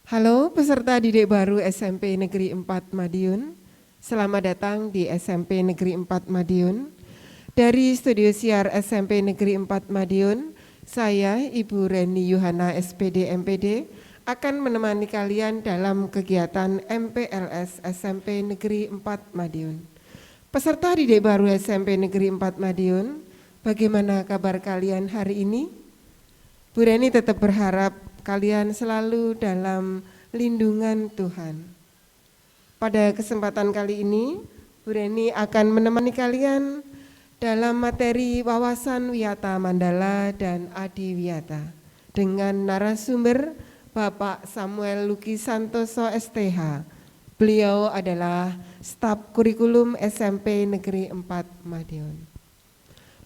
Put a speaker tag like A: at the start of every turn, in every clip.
A: Halo peserta didik baru SMP Negeri 4 Madiun, selamat datang di SMP Negeri 4 Madiun. Dari studio siar SMP Negeri 4 Madiun, saya Ibu Reni Yuhana SPD MPD akan menemani kalian dalam kegiatan MPLS SMP Negeri 4 Madiun. Peserta didik baru SMP Negeri 4 Madiun, bagaimana kabar kalian hari ini? Bu Reni tetap berharap kalian selalu dalam lindungan Tuhan. Pada kesempatan kali ini, Bu Reni akan menemani kalian dalam materi wawasan Wiyata Mandala dan Adi Wiyata dengan narasumber Bapak Samuel Luki Santoso STH. Beliau adalah staf kurikulum SMP Negeri 4 Madiun.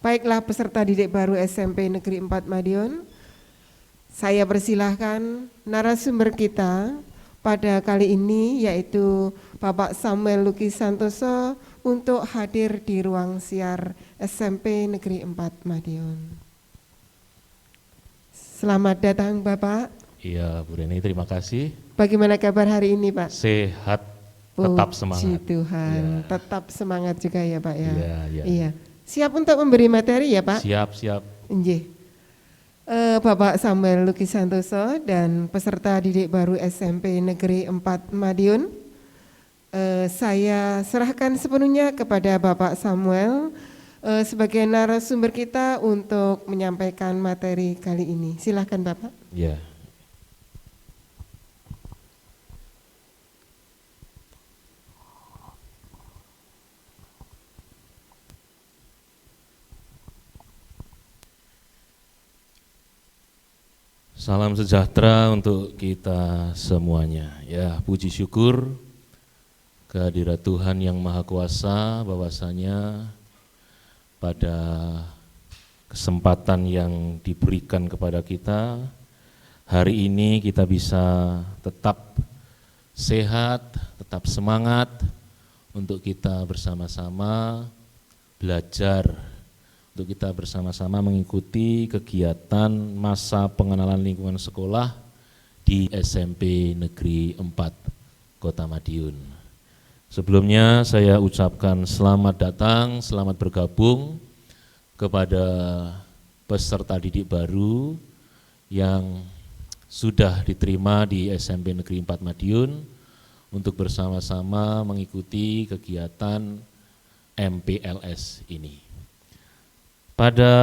A: Baiklah peserta didik baru SMP Negeri 4 Madiun, saya persilahkan narasumber kita pada kali ini yaitu Bapak Samuel Luki Santoso untuk hadir di ruang siar SMP Negeri 4 Madiun. Selamat datang Bapak.
B: Iya Bu Reni, terima kasih.
A: Bagaimana kabar hari ini Pak?
B: Sehat, tetap semangat.
A: Puji Tuhan,
B: ya.
A: Tetap semangat juga ya Pak ya.
B: Iya.
A: Siap untuk memberi materi ya Pak?
B: Siap.
A: Nggih. Bapak Samuel Luki Santoso dan peserta didik baru SMP Negeri 4 Madiun, saya serahkan sepenuhnya kepada Bapak Samuel sebagai narasumber kita untuk menyampaikan materi kali ini. Silakan Bapak.
B: Ya. Salam sejahtera untuk kita semuanya. Ya, puji syukur kehadirat Tuhan yang Maha Kuasa bahwasanya pada kesempatan yang diberikan kepada kita hari ini kita bisa tetap sehat, tetap semangat untuk kita bersama-sama belajar, untuk kita bersama-sama mengikuti kegiatan masa pengenalan lingkungan sekolah di SMP Negeri 4 Kota Madiun. Sebelumnya saya ucapkan selamat datang, selamat bergabung kepada peserta didik baru yang sudah diterima di SMP Negeri 4 Madiun untuk bersama-sama mengikuti kegiatan MPLS ini. Pada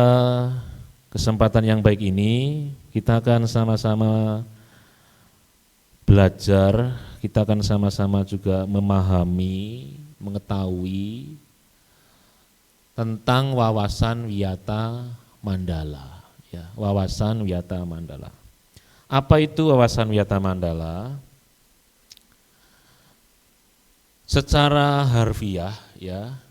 B: kesempatan yang baik ini, kita akan sama-sama belajar, kita akan sama-sama juga memahami, mengetahui tentang wawasan Wiyata Mandala. Ya, wawasan Wiyata Mandala. Apa itu wawasan Wiyata Mandala? Secara harfiah, ya.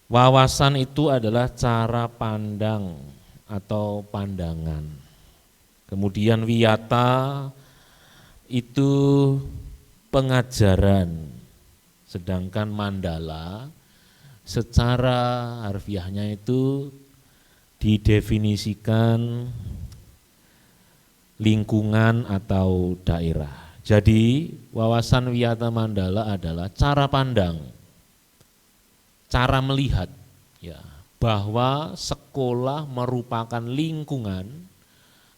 B: Wawasan itu adalah cara pandang atau pandangan. Kemudian wiyata itu pengajaran, sedangkan mandala secara harfiahnya itu didefinisikan lingkungan atau daerah. Jadi wawasan wiyata mandala adalah cara pandang, cara melihat ya bahwa sekolah merupakan lingkungan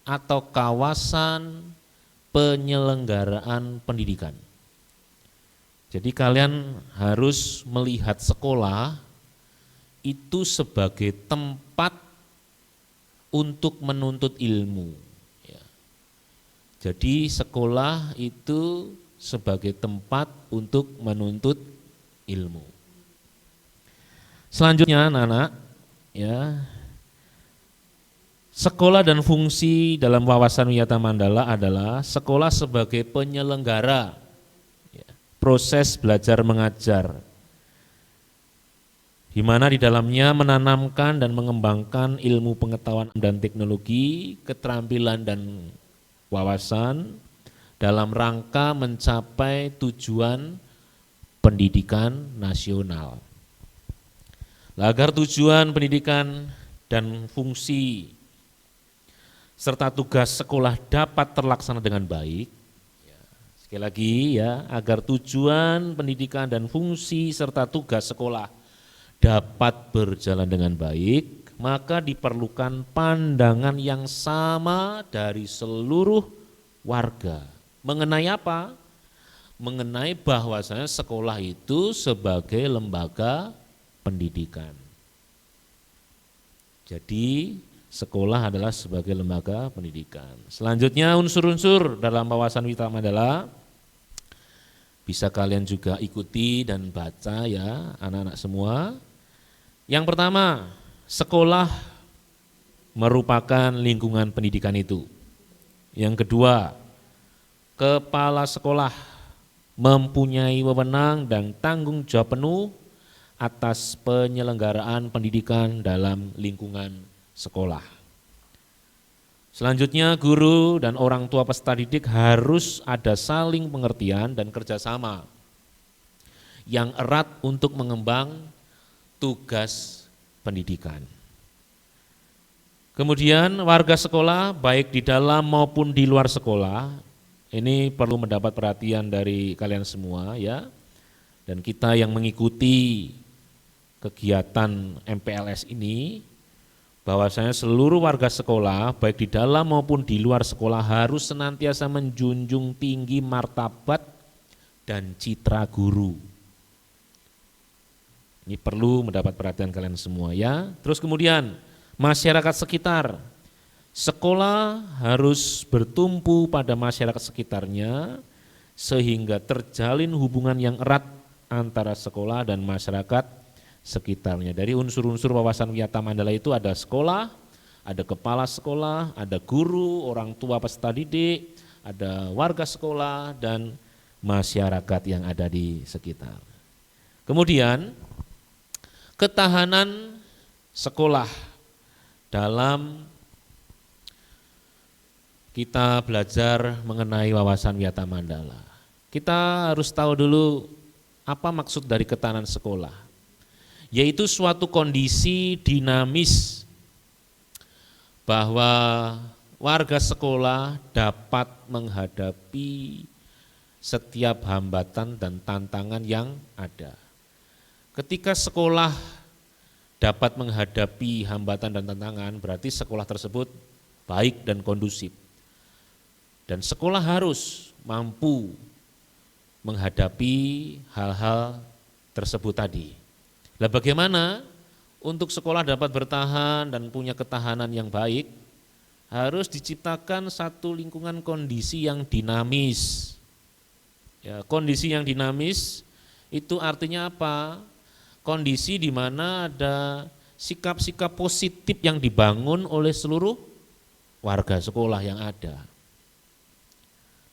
B: atau kawasan penyelenggaraan pendidikan. Jadi kalian harus melihat sekolah itu sebagai tempat untuk menuntut ilmu. Ya. Jadi sekolah itu sebagai tempat untuk menuntut ilmu. Selanjutnya anak-anak, ya, sekolah dan fungsi dalam wawasan Wiyata Mandala adalah sekolah sebagai penyelenggara, ya, proses belajar mengajar. di mana di dalamnya menanamkan dan mengembangkan ilmu pengetahuan dan teknologi, keterampilan dan wawasan dalam rangka mencapai tujuan pendidikan nasional. Agar tujuan pendidikan dan fungsi serta tugas sekolah dapat terlaksana dengan baik, sekali lagi ya, agar tujuan pendidikan dan fungsi serta tugas sekolah dapat berjalan dengan baik, maka diperlukan pandangan yang sama dari seluruh warga. Mengenai apa? Mengenai bahwasanya sekolah itu sebagai lembaga pendidikan. Jadi sekolah adalah sebagai lembaga pendidikan. Selanjutnya unsur-unsur dalam wawasan Wiyata Mandala bisa kalian juga ikuti dan baca ya anak-anak semua. Yang pertama, sekolah merupakan lingkungan pendidikan itu. Yang kedua, kepala sekolah mempunyai wewenang dan tanggung jawab penuh atas penyelenggaraan pendidikan dalam lingkungan sekolah. Selanjutnya, guru dan orang tua peserta didik harus ada saling pengertian dan kerjasama yang erat untuk mengembang tugas pendidikan. Kemudian warga sekolah baik di dalam maupun di luar sekolah, ini perlu mendapat perhatian dari kalian semua ya, dan kita yang mengikuti kegiatan MPLS ini, bahwasanya seluruh warga sekolah baik di dalam maupun di luar sekolah harus senantiasa menjunjung tinggi martabat dan citra guru. Ini perlu mendapat perhatian kalian semua ya. Terus kemudian masyarakat sekitar, sekolah harus bertumpu pada masyarakat sekitarnya sehingga terjalin hubungan yang erat antara sekolah dan masyarakat sekitarnya. Dari unsur-unsur wawasan Wiyata Mandala itu ada sekolah, ada kepala sekolah, ada guru, orang tua peserta didik, ada warga sekolah dan masyarakat yang ada di sekitar. Kemudian ketahanan sekolah dalam kita belajar mengenai wawasan Wiyata Mandala. Kita harus tahu dulu apa maksud dari ketahanan sekolah. Yaitu suatu kondisi dinamis bahwa warga sekolah dapat menghadapi setiap hambatan dan tantangan yang ada. Ketika sekolah dapat menghadapi hambatan dan tantangan, berarti sekolah tersebut baik dan kondusif. Dan sekolah harus mampu menghadapi hal-hal tersebut tadi. Lah bagaimana untuk sekolah dapat bertahan dan punya ketahanan yang baik? Harus diciptakan satu lingkungan kondisi yang dinamis. Ya, kondisi yang dinamis itu artinya apa? Kondisi di mana ada sikap-sikap positif yang dibangun oleh seluruh warga sekolah yang ada.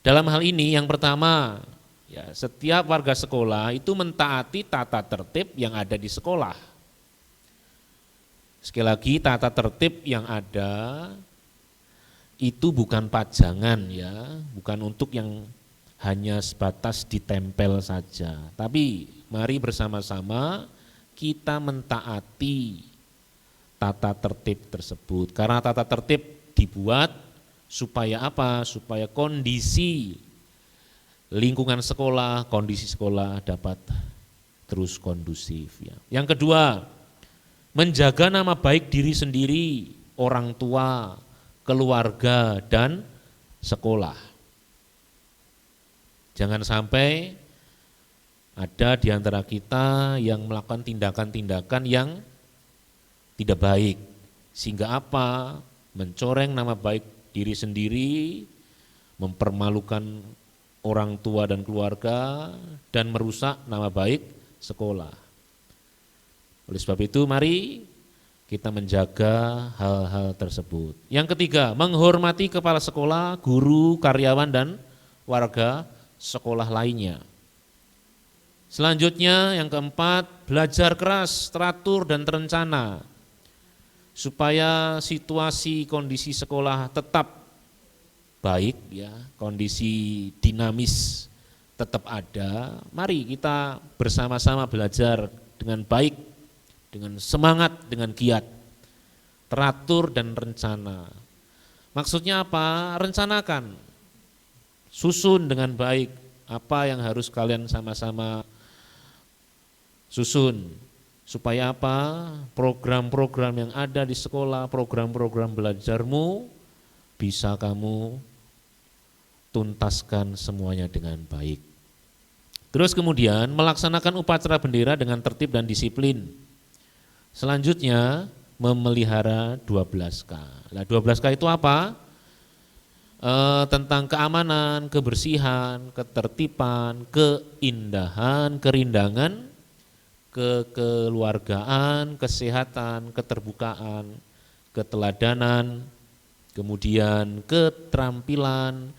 B: Dalam hal ini yang pertama, ya, setiap warga sekolah itu mentaati tata tertib yang ada di sekolah. Sekali lagi, tata tertib yang ada itu bukan pajangan ya, bukan untuk yang hanya sebatas ditempel saja. Tapi mari bersama-sama kita mentaati tata tertib tersebut. Karena tata tertib dibuat supaya apa? Supaya kondisi lingkungan sekolah, kondisi sekolah dapat terus kondusif. Ya. Yang kedua, menjaga nama baik diri sendiri, orang tua, keluarga, dan sekolah. Jangan sampai ada di antara kita yang melakukan tindakan-tindakan yang tidak baik. Sehingga apa? Mencoreng nama baik diri sendiri, mempermalukan orang tua dan keluarga, dan merusak nama baik sekolah. Oleh sebab itu mari kita menjaga hal-hal tersebut. Yang ketiga, menghormati kepala sekolah, guru, karyawan, dan warga sekolah lainnya. Selanjutnya yang keempat, belajar keras, teratur dan terencana supaya situasi kondisi sekolah tetap baik ya, kondisi dinamis tetap ada. Mari kita bersama-sama belajar dengan baik, dengan semangat, dengan giat, teratur dan rencana. Maksudnya apa? Rencanakan, susun dengan baik apa yang harus kalian sama-sama susun. Supaya apa? Program-program yang ada di sekolah, program-program belajarmu bisa kamu tuntaskan semuanya dengan baik. Terus kemudian melaksanakan upacara bendera dengan tertib dan disiplin. Selanjutnya memelihara 12K. Nah 12K itu apa? Tentang keamanan, kebersihan, ketertiban, keindahan, kerindangan, kekeluargaan, kesehatan, keterbukaan, keteladanan, kemudian keterampilan,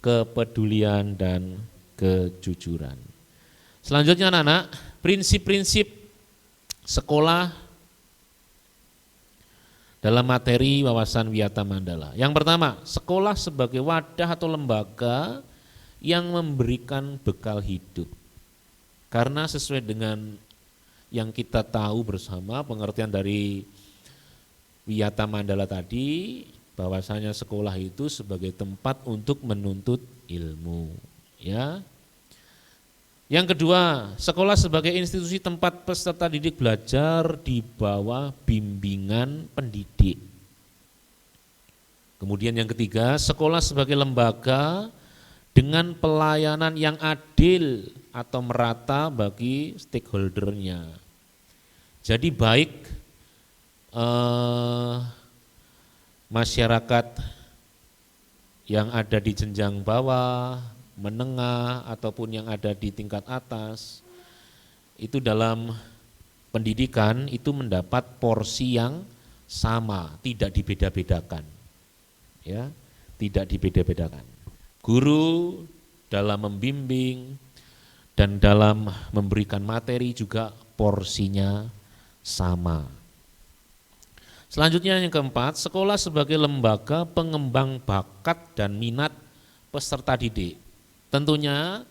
B: kepedulian, dan kejujuran. Selanjutnya anak-anak, prinsip-prinsip sekolah dalam materi wawasan Wiyata Mandala. Yang pertama, sekolah sebagai wadah atau lembaga yang memberikan bekal hidup. Karena sesuai dengan yang kita tahu bersama pengertian dari Wiyata Mandala tadi, bahwasanya sekolah itu sebagai tempat untuk menuntut ilmu, ya. Yang kedua, sekolah sebagai institusi tempat peserta didik belajar di bawah bimbingan pendidik. Kemudian yang ketiga, sekolah sebagai lembaga dengan pelayanan yang adil atau merata bagi stakeholdernya. Jadi baik masyarakat yang ada di jenjang bawah, menengah, ataupun yang ada di tingkat atas, itu dalam pendidikan itu mendapat porsi yang sama, tidak dibeda-bedakan. Ya, tidak dibeda-bedakan. Guru dalam membimbing dan dalam memberikan materi juga porsinya sama. Selanjutnya yang keempat, sekolah sebagai lembaga pengembang bakat dan minat peserta didik. Tentunya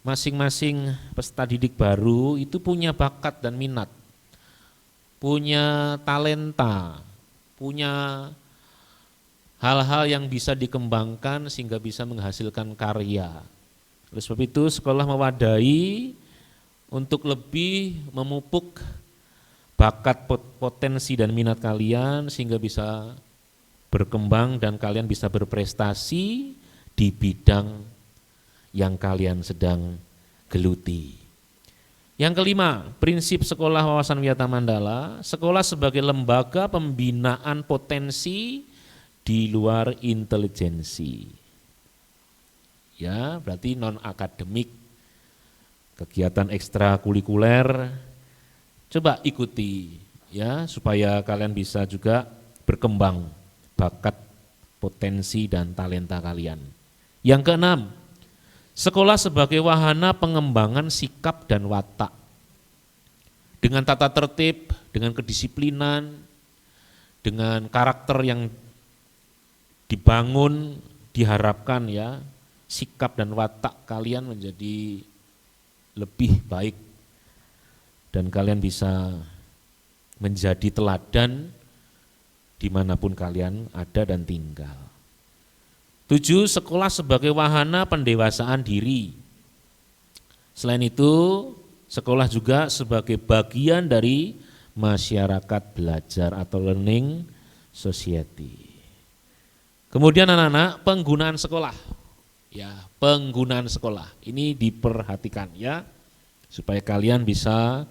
B: masing-masing peserta didik baru itu punya bakat dan minat, punya talenta, punya hal-hal yang bisa dikembangkan sehingga bisa menghasilkan karya. Oleh sebab itu sekolah mewadahi untuk lebih memupuk bakat, potensi dan minat kalian sehingga bisa berkembang dan kalian bisa berprestasi di bidang yang kalian sedang geluti. Yang kelima, prinsip sekolah wawasan Wiyata Mandala, sekolah sebagai lembaga pembinaan potensi di luar intelijensi. Ya, berarti non akademik, kegiatan ekstrakurikuler, coba ikuti ya supaya kalian bisa juga berkembang bakat, potensi dan talenta kalian. Yang keenam, sekolah sebagai wahana pengembangan sikap dan watak. Dengan tata tertib, dengan kedisiplinan, dengan karakter yang dibangun, diharapkan ya, sikap dan watak kalian menjadi lebih baik dan kalian bisa menjadi teladan dimanapun kalian ada dan tinggal. 7. Sekolah sebagai wahana pendewasaan diri. Selain itu, sekolah juga sebagai bagian dari masyarakat belajar atau learning society. Kemudian anak-anak, penggunaan sekolah. Ya, penggunaan sekolah. Ini diperhatikan ya, supaya kalian bisa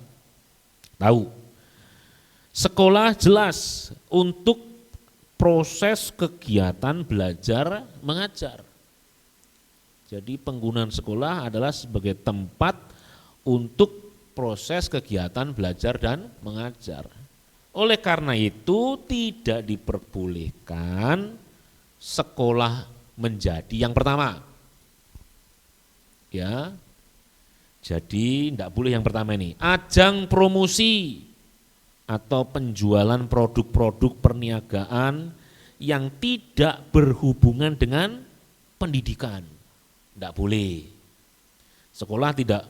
B: tahu. Sekolah jelas untuk proses kegiatan belajar mengajar. Jadi penggunaan sekolah adalah sebagai tempat untuk proses kegiatan belajar dan mengajar. Oleh karena itu tidak diperbolehkan sekolah menjadi yang pertama. Ya. Jadi tidak boleh yang pertama ini, ajang promosi atau penjualan produk-produk perniagaan yang tidak berhubungan dengan pendidikan. Tidak boleh. Sekolah tidak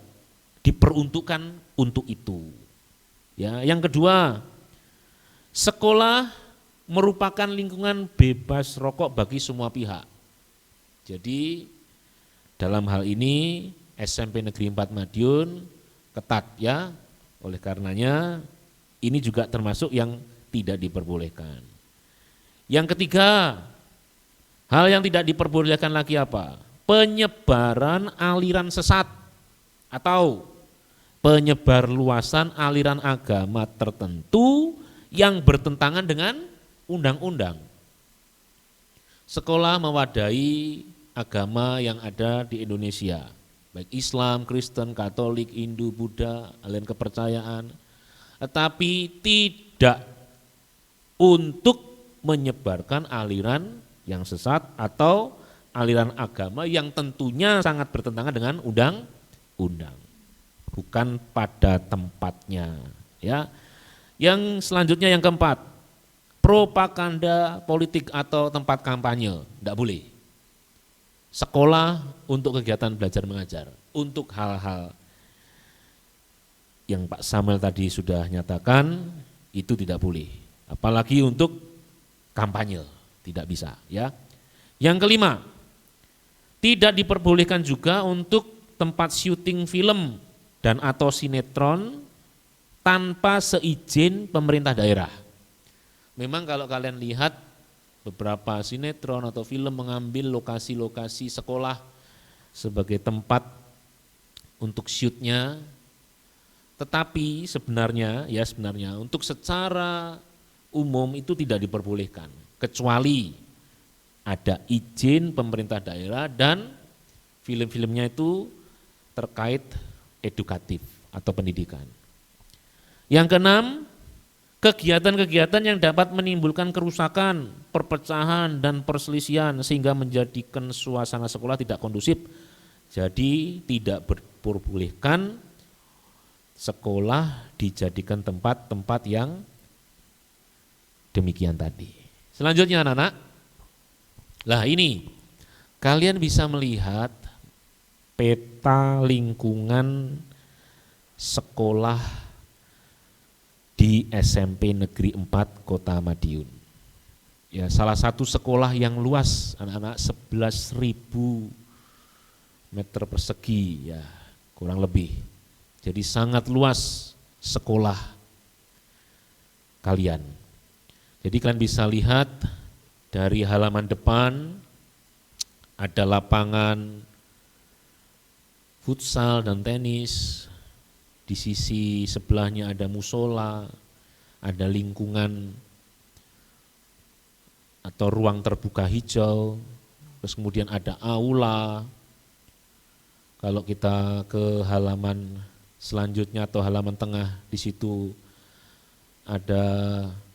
B: diperuntukkan untuk itu. Ya, yang kedua, sekolah merupakan lingkungan bebas rokok bagi semua pihak. Jadi dalam hal ini SMP Negeri 4 Madiun ketat ya, oleh karenanya ini juga termasuk yang tidak diperbolehkan. Yang ketiga, hal yang tidak diperbolehkan lagi apa? Penyebaran aliran sesat atau penyebar luasan aliran agama tertentu yang bertentangan dengan undang-undang. Sekolah mewadahi agama yang ada di Indonesia, baik Islam, Kristen, Katolik, Hindu, Buddha, aliran kepercayaan, tetapi tidak untuk menyebarkan aliran yang sesat atau aliran agama yang tentunya sangat bertentangan dengan undang-undang, bukan pada tempatnya. Ya. Yang selanjutnya yang keempat, propaganda politik atau tempat kampanye, tidak boleh. Sekolah untuk kegiatan belajar mengajar, untuk hal-hal yang Pak Samuel tadi sudah nyatakan itu tidak boleh. Apalagi untuk kampanye, tidak bisa ya. Yang kelima, tidak diperbolehkan juga untuk tempat syuting film dan atau sinetron tanpa seizin pemerintah daerah. Memang kalau kalian lihat beberapa sinetron atau film mengambil lokasi-lokasi sekolah sebagai tempat untuk syutnya, tetapi sebenarnya untuk secara umum itu tidak diperbolehkan kecuali ada izin pemerintah daerah dan film-filmnya itu terkait edukatif atau pendidikan. Yang keenam, kegiatan-kegiatan yang dapat menimbulkan kerusakan, perpecahan dan perselisihan sehingga menjadikan suasana sekolah tidak kondusif. Jadi tidak diperbolehkan sekolah dijadikan tempat-tempat yang demikian tadi. Selanjutnya anak-anak, lah ini kalian bisa melihat peta lingkungan sekolah di SMP Negeri 4 Kota Madiun. Ya, salah satu sekolah yang luas anak-anak 11.000 meter persegi ya, kurang lebih. Jadi sangat luas sekolah kalian. Jadi kalian bisa lihat dari halaman depan ada lapangan futsal dan tenis. Di sisi sebelahnya ada musola, ada lingkungan atau ruang terbuka hijau, terus kemudian ada aula. Kalau kita ke halaman selanjutnya atau halaman tengah, di situ ada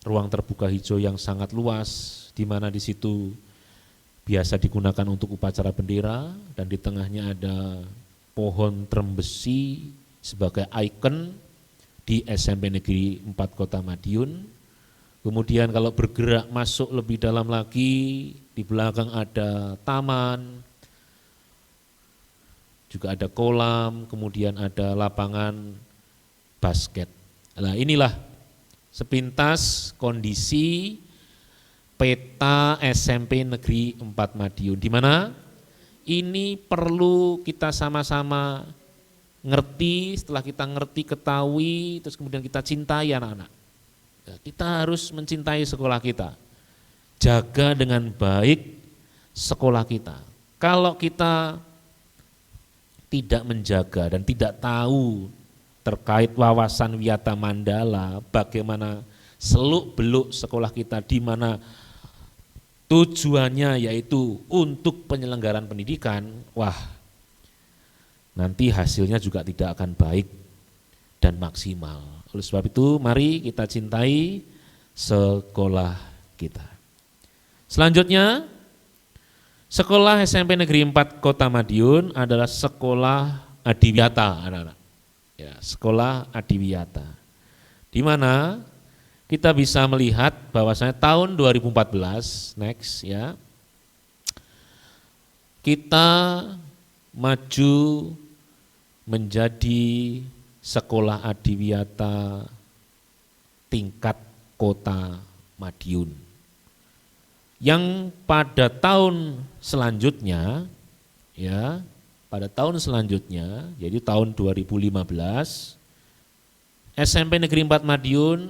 B: ruang terbuka hijau yang sangat luas, di mana di situ biasa digunakan untuk upacara bendera, dan di tengahnya ada pohon trembesi sebagai ikon di SMP Negeri 4 Kota Madiun. Kemudian kalau bergerak masuk lebih dalam lagi, di belakang ada taman, juga ada kolam, kemudian ada lapangan basket. Nah, inilah sepintas kondisi peta SMP Negeri 4 Madiun, di mana ini perlu kita sama-sama ngerti. Setelah kita ngerti, ketahui, terus kemudian kita cintai anak-anak. Kita harus mencintai sekolah kita, jaga dengan baik sekolah kita. Kalau kita tidak menjaga dan tidak tahu terkait wawasan Wiyata Mandala, bagaimana seluk-beluk sekolah kita, di mana tujuannya yaitu untuk penyelenggaraan pendidikan, wah, nanti hasilnya juga tidak akan baik dan maksimal. Oleh sebab itu, mari kita cintai sekolah kita. Selanjutnya, sekolah SMP Negeri 4 Kota Madiun adalah sekolah Adiwiyata, anak-anak. Ya, sekolah Adiwiyata. Di mana kita bisa melihat bahwasanya tahun 2014 next ya, kita maju menjadi sekolah Adiwiyata tingkat Kota Madiun. Yang pada tahun selanjutnya ya, pada tahun selanjutnya yaitu tahun 2015 SMP Negeri 4 Madiun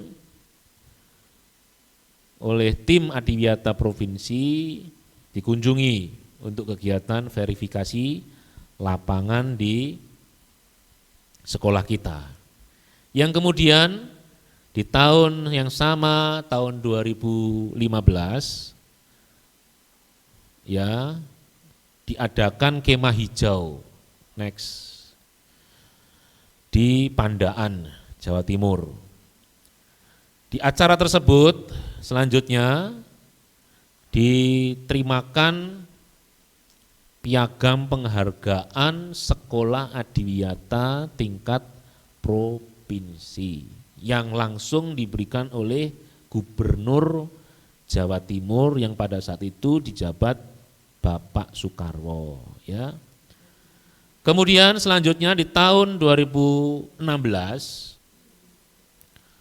B: oleh tim Adiwiyata Provinsi dikunjungi untuk kegiatan verifikasi lapangan di sekolah kita. Yang kemudian di tahun yang sama, tahun 2015, ya, diadakan kemah hijau, next, di Pandaan, Jawa Timur. Di acara tersebut selanjutnya diterimakan piagam penghargaan Sekolah Adiwiyata tingkat provinsi yang langsung diberikan oleh Gubernur Jawa Timur yang pada saat itu dijabat Bapak Soekarwo ya. Kemudian selanjutnya di tahun 2016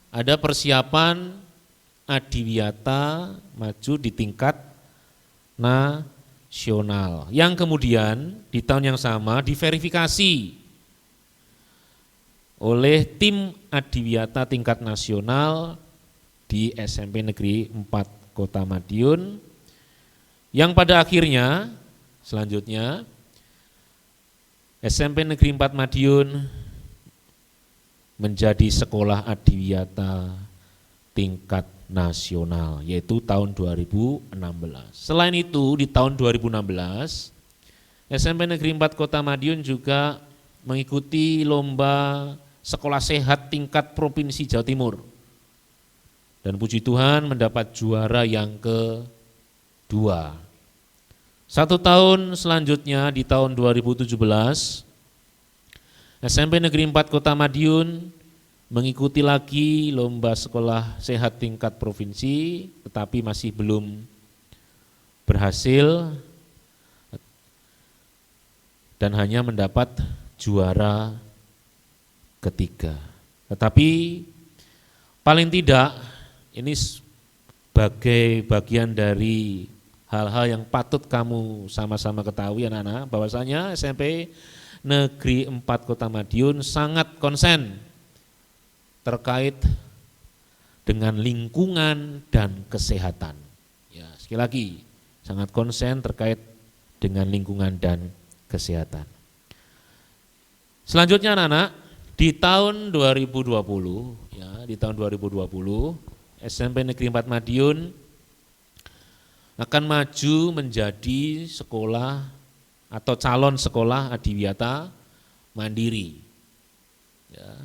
B: ada persiapan Adiwiyata maju di tingkat nasional yang kemudian di tahun yang sama diverifikasi oleh tim Adiwiyata tingkat nasional di SMP Negeri 4 Kota Madiun yang pada akhirnya selanjutnya SMP Negeri 4 Madiun menjadi sekolah Adiwiyata tingkat nasional yaitu tahun 2016. Selain itu di tahun 2016 SMP Negeri 4 Kota Madiun juga mengikuti lomba sekolah sehat tingkat provinsi Jawa Timur. Dan puji Tuhan mendapat juara yang kedua. 1 tahun selanjutnya di tahun 2017 SMP Negeri 4 Kota Madiun mengikuti lagi lomba sekolah sehat tingkat provinsi tetapi masih belum berhasil dan hanya mendapat juara ketiga. Tetapi paling tidak ini sebagai bagian dari hal-hal yang patut kamu sama-sama ketahui anak-anak bahwasanya SMP Negeri 4 Kota Madiun sangat konsen terkait dengan lingkungan dan kesehatan. Ya, sekali lagi sangat konsen terkait dengan lingkungan dan kesehatan. Selanjutnya anak-anak, di tahun 2020 ya, di tahun 2020 SMP Negeri 4 Madiun akan maju menjadi sekolah atau calon sekolah Adiwiyata mandiri. Ya.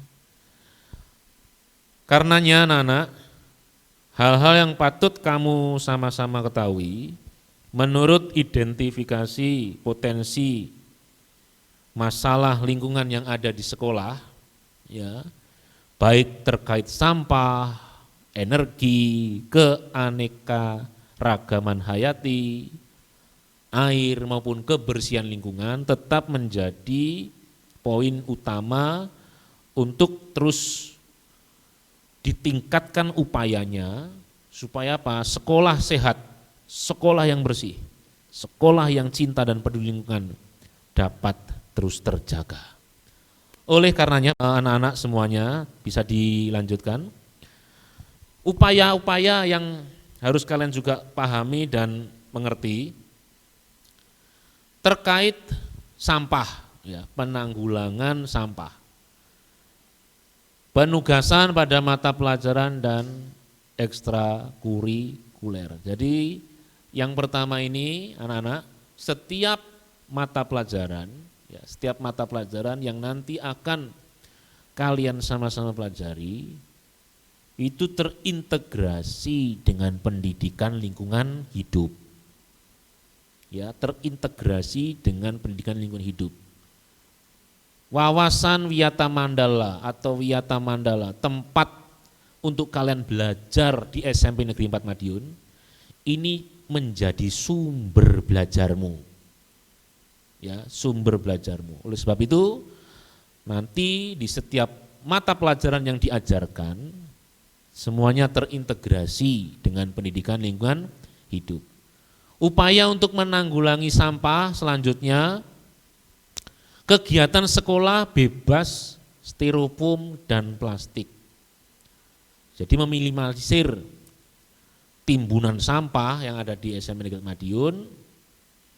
B: Karenanya anak-anak, hal-hal yang patut kamu sama-sama ketahui menurut identifikasi potensi masalah lingkungan yang ada di sekolah, ya, baik terkait sampah, energi, keanekaragaman hayati, air maupun kebersihan lingkungan tetap menjadi poin utama untuk terus ditingkatkan upayanya supaya apa? Sekolah sehat, sekolah yang bersih, sekolah yang cinta dan peduli lingkungan dapat terus terjaga. Oleh karenanya anak-anak semuanya bisa dilanjutkan. Upaya-upaya yang harus kalian juga pahami dan mengerti terkait sampah, ya, penanggulangan sampah. Penugasan pada mata pelajaran dan ekstrakurikuler. Jadi yang pertama ini anak-anak, setiap mata pelajaran, ya, setiap mata pelajaran yang nanti akan kalian sama-sama pelajari itu terintegrasi dengan pendidikan lingkungan hidup. Ya, terintegrasi dengan pendidikan lingkungan hidup. wawasan Wiyata Mandala atau Wiyata Mandala, tempat untuk kalian belajar di SMP Negeri 4 Madiun, ini menjadi sumber belajarmu. Ya, sumber belajarmu. Oleh sebab itu, nanti di setiap mata pelajaran yang diajarkan, semuanya terintegrasi dengan pendidikan lingkungan hidup. Upaya untuk menanggulangi sampah selanjutnya, kegiatan sekolah bebas styrofoam dan plastik. Jadi meminimalisir timbunan sampah yang ada di SMP Negeri Madiun,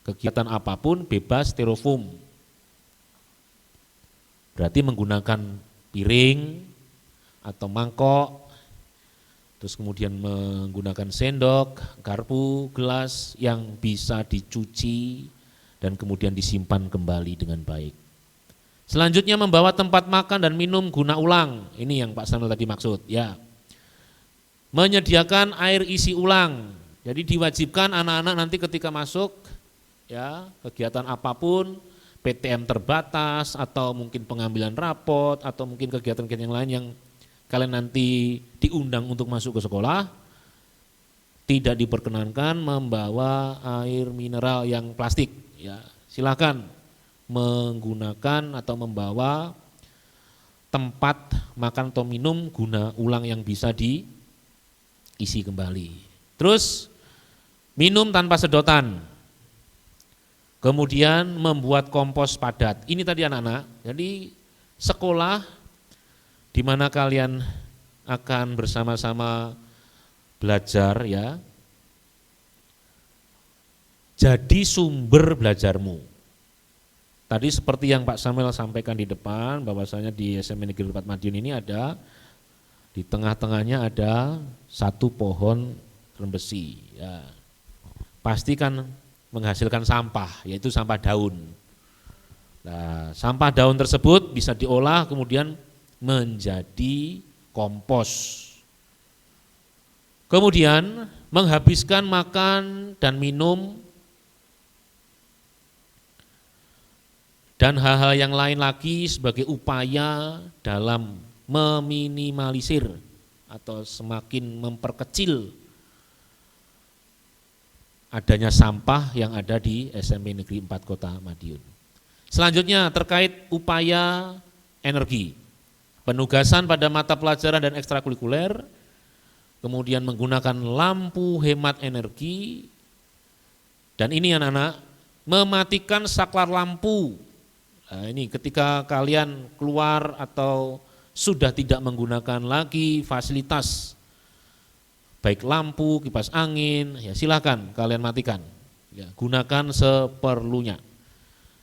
B: kegiatan apapun bebas styrofoam. Berarti menggunakan piring atau mangkok, terus kemudian menggunakan sendok, garpu, gelas yang bisa dicuci dan kemudian disimpan kembali dengan baik. Selanjutnya membawa tempat makan dan minum guna ulang. Ini yang Pak Samuel tadi maksud, ya. Menyediakan air isi ulang. Jadi diwajibkan anak-anak nanti ketika masuk, ya, kegiatan apapun, PTM terbatas atau mungkin pengambilan rapot atau mungkin kegiatan-kegiatan yang lain yang kalian nanti diundang untuk masuk ke sekolah, tidak diperkenankan membawa air mineral yang plastik. Ya, silakan menggunakan atau membawa tempat makan atau minum guna ulang yang bisa diisi kembali. Terus minum tanpa sedotan. Kemudian membuat kompos padat. Ini tadi anak-anak. Jadi sekolah di mana kalian akan bersama-sama belajar, ya. Jadi sumber belajarmu. Tadi seperti yang Pak Samuel sampaikan di depan, bahwasanya di SMP Negeri 4 Madiun ini ada, di tengah-tengahnya ada satu pohon rembesi. Ya. Pasti kan menghasilkan sampah, yaitu sampah daun. Nah, sampah daun tersebut bisa diolah kemudian menjadi kompos. Kemudian menghabiskan makan dan minum dan hal-hal yang lain lagi sebagai upaya dalam meminimalisir atau semakin memperkecil adanya sampah yang ada di SMP Negeri 4 Kota Madiun. Selanjutnya terkait upaya energi, penugasan pada mata pelajaran dan ekstrakurikuler, kemudian menggunakan lampu hemat energi, dan ini anak-anak, mematikan saklar lampu. Nah, ini ketika kalian keluar atau sudah tidak menggunakan lagi fasilitas baik lampu, kipas angin, ya silakan kalian matikan. Ya, gunakan seperlunya.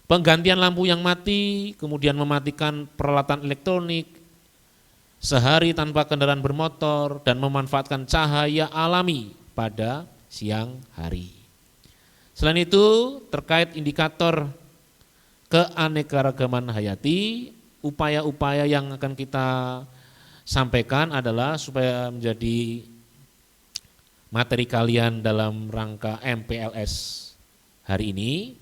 B: Penggantian lampu yang mati, kemudian mematikan peralatan elektronik, sehari tanpa kendaraan bermotor, dan memanfaatkan cahaya alami pada siang hari. Selain itu, terkait indikator keanekaragaman hayati, upaya-upaya yang akan kita sampaikan adalah supaya menjadi materi kalian dalam rangka MPLS hari ini,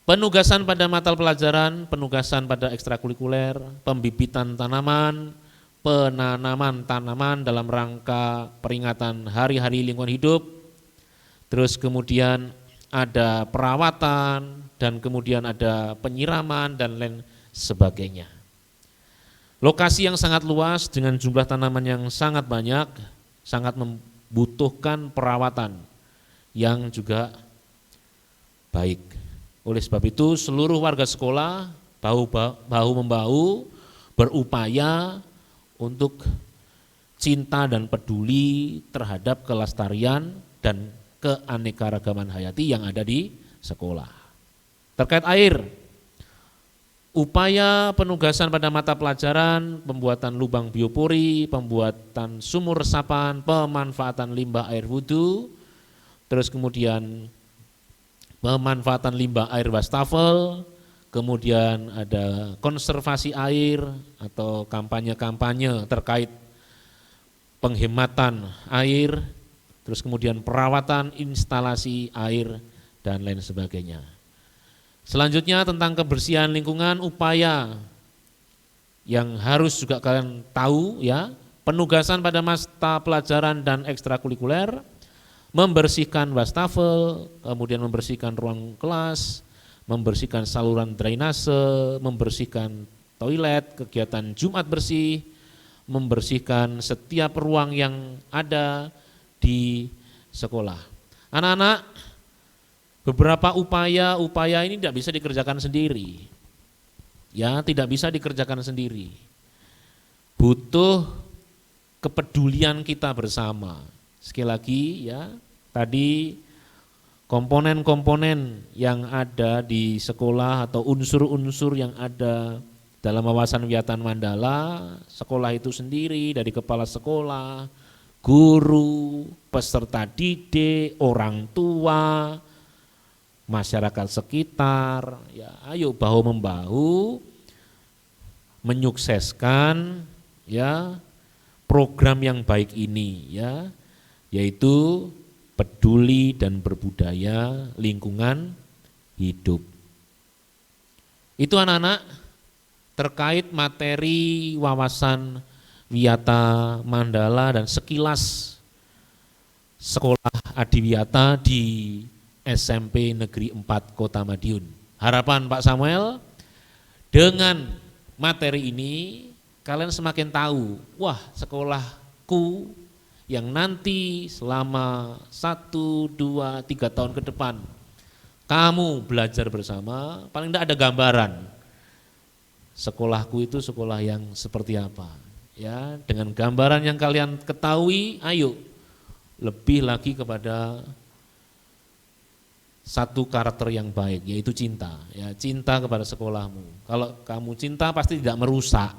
B: penugasan pada mata pelajaran, penugasan pada ekstrakurikuler, pembibitan tanaman, penanaman tanaman dalam rangka peringatan hari-hari lingkungan hidup, terus kemudian ada perawatan, dan kemudian ada penyiraman dan lain sebagainya. Lokasi yang sangat luas dengan jumlah tanaman yang sangat banyak, sangat membutuhkan perawatan yang juga baik. Oleh sebab itu seluruh warga sekolah bahu-membahu berupaya untuk cinta dan peduli terhadap kelestarian dan keanekaragaman hayati yang ada di sekolah. Terkait air, upaya penugasan pada mata pelajaran, pembuatan lubang biopori, pembuatan sumur resapan, pemanfaatan limbah air wudhu, terus kemudian pemanfaatan limbah air wastafel, kemudian ada konservasi air atau kampanye-kampanye terkait penghematan air, terus kemudian perawatan instalasi air dan lain sebagainya. Selanjutnya tentang kebersihan lingkungan, upaya yang harus juga kalian tahu ya, penugasan pada mata pelajaran dan ekstrakurikuler, membersihkan wastafel, kemudian membersihkan ruang kelas, membersihkan saluran drainase, membersihkan toilet, kegiatan Jumat bersih, membersihkan setiap ruang yang ada di sekolah. Anak-anak, beberapa upaya ini tidak bisa dikerjakan sendiri. Ya, tidak bisa dikerjakan sendiri. Butuh kepedulian kita bersama. Sekali lagi ya, tadi komponen-komponen yang ada di sekolah atau unsur-unsur yang ada dalam wawasan Wiyatan Mandala, sekolah itu sendiri dari kepala sekolah, guru, peserta didik, orang tua, masyarakat sekitar, ya ayo bahu-membahu menyukseskan ya program yang baik ini ya, yaitu peduli dan berbudaya lingkungan hidup. Itu anak-anak terkait materi wawasan Wiyata Mandala dan sekilas sekolah adiwiyata di SMP Negeri 4 Kota Madiun. Harapan Pak Samuel, dengan materi ini kalian semakin tahu, wah sekolahku yang nanti selama 1, 2, 3 tahun ke depan kamu belajar bersama, paling tidak ada gambaran sekolahku itu sekolah yang seperti apa. Ya, dengan gambaran yang kalian ketahui, ayo lebih lagi kepada satu karakter yang baik, yaitu cinta. Ya, cinta kepada sekolahmu. Kalau kamu cinta pasti tidak merusak.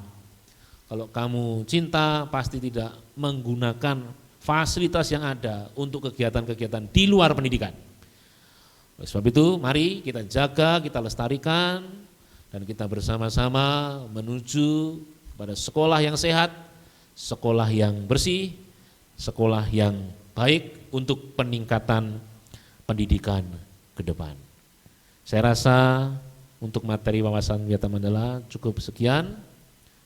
B: Kalau kamu cinta pasti tidak menggunakan fasilitas yang ada untuk kegiatan-kegiatan di luar pendidikan. Oleh sebab itu, mari kita jaga, kita lestarikan, dan kita bersama-sama menuju kepada sekolah yang sehat, sekolah yang bersih, sekolah yang baik untuk peningkatan pendidikan ke depan. Saya rasa untuk materi wawasan Wiyata Mandala cukup sekian.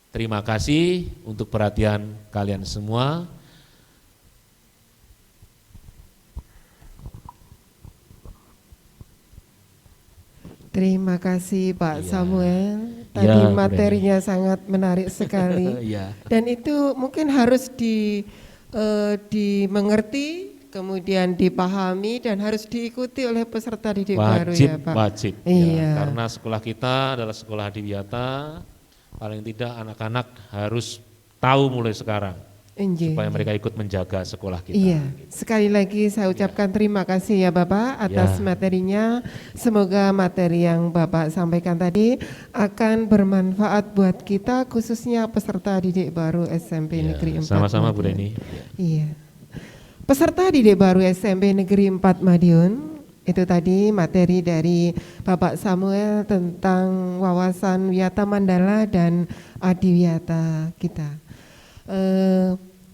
B: Terima kasih untuk perhatian kalian semua.
A: Terima kasih Pak
B: Iya.
A: Samuel. Tadi
B: Iya,
A: materinya sangat menarik sekali.
B: Iya.
A: Dan itu mungkin harus dimengerti, kemudian dipahami dan harus diikuti oleh peserta didik baru ya Pak.
B: Wajib,
A: Iya.
B: ya, karena sekolah kita adalah sekolah adiwiyata, paling tidak anak-anak harus tahu mulai sekarang
A: Injih.
B: supaya mereka ikut menjaga sekolah kita.
A: Iya, sekali lagi saya ucapkan terima kasih ya Bapak atas
B: Ya.
A: materinya. Semoga materi yang Bapak sampaikan tadi akan bermanfaat buat kita, khususnya peserta didik baru SMP
B: Ya,
A: Negeri 4
B: sama-sama Bu
A: Madiun.
B: Reni.
A: Iya. Peserta didik baru SMP Negeri 4 Madiun, itu tadi materi dari Bapak Samuel tentang wawasan Wiyata Mandala dan adiwiyata kita.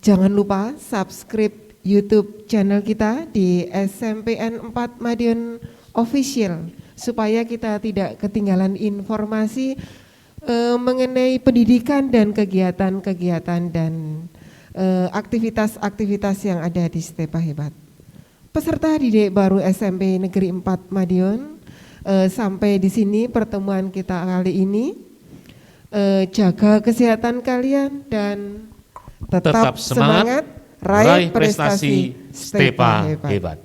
A: Jangan lupa subscribe YouTube channel kita di SMPN 4 Madiun Official supaya kita tidak ketinggalan informasi mengenai pendidikan dan kegiatan-kegiatan dan aktivitas-aktivitas yang ada di Stepa Hebat. Peserta didik baru SMP Negeri 4 Madiun, sampai di sini pertemuan kita kali ini. Jaga kesehatan kalian dan tetap semangat, raih prestasi Stepa Hebat.